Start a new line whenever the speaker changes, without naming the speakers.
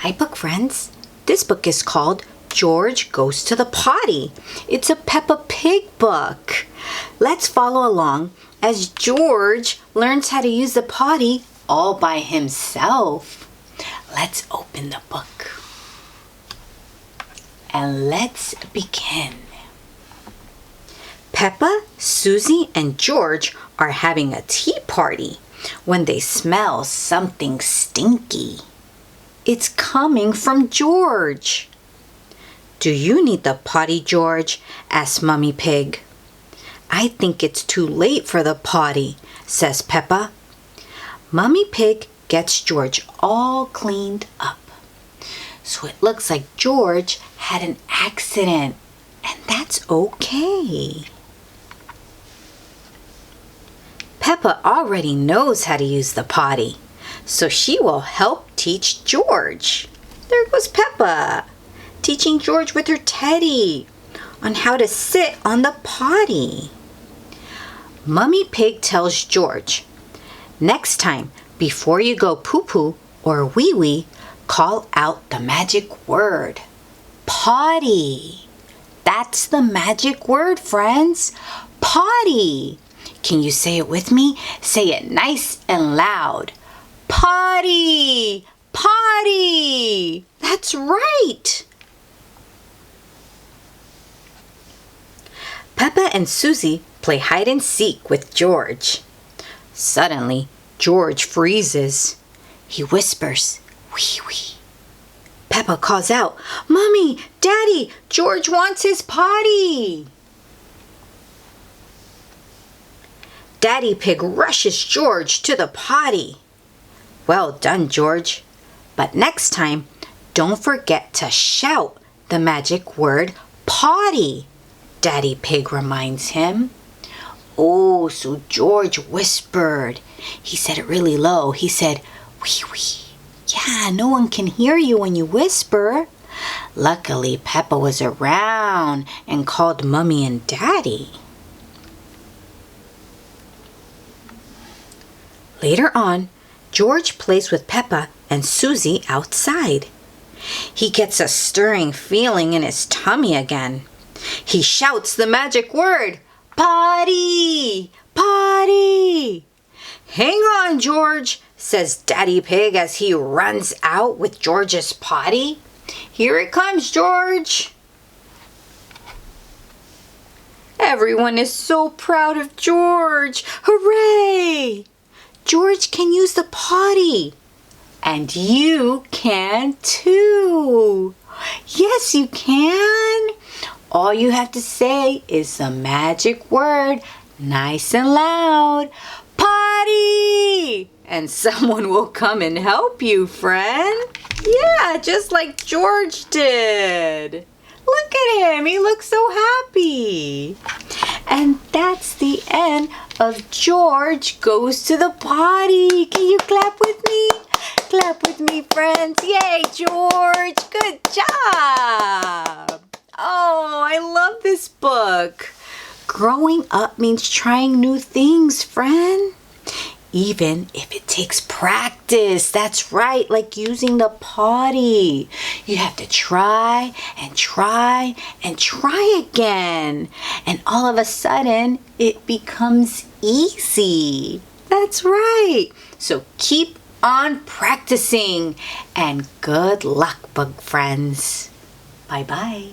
Hi, book friends. This book is called George Goes to the Potty. It's a Peppa Pig book. Let's follow along as George learns how to use the potty all by himself. Let's open the book. And let's begin. Peppa, Susie, and George are having a tea party when they smell something stinky. It's coming from George. Do you need the potty, George? Asked Mummy Pig. I think it's too late for the potty, says Peppa. Mummy Pig gets George all cleaned up. So it looks like George had an accident, and that's okay. Peppa already knows how to use the potty, so she will help teach George. There goes Peppa, teaching George with her teddy on how to sit on the potty. Mummy Pig tells George, next time, before you go poo-poo or wee-wee, call out the magic word, potty. That's the magic word, friends, potty. Can you say it with me? Say it nice and loud. Potty! Potty! That's right! Peppa and Susie play hide and seek with George. Suddenly, George freezes. He whispers, wee wee. Peppa calls out, Mommy, Daddy, George wants his potty. Daddy Pig rushes George to the potty. Well done, George. But next time, don't forget to shout the magic word potty, Daddy Pig reminds him. Oh, so George whispered. He said it really low. He said, wee wee. Yeah, no one can hear you when you whisper. Luckily, Peppa was around and called Mummy and Daddy. Later on, George plays with Peppa and Susie outside. He gets a stirring feeling in his tummy again. He shouts the magic word, potty, potty. Hang on, George, says Daddy Pig as he runs out with George's potty. Here it comes, George. Everyone is so proud of George. Hooray! George can use the potty. And you can too. Yes, you can. All you have to say is the magic word, nice and loud, potty. And someone will come and help you, friend. Yeah, just like George did. Look at him. He looks so happy. And that's the end of George Goes to the Potty. Can you clap with me? Clap with me, friends. Yay, George. Good job. Oh, I love this book. Growing up means trying new things, friend. Even if it takes practice. That's right, like using the potty. You have to try and try and try again. And all of a sudden, it becomes easy. That's right. So keep on practicing. And good luck, book friends. Bye-bye.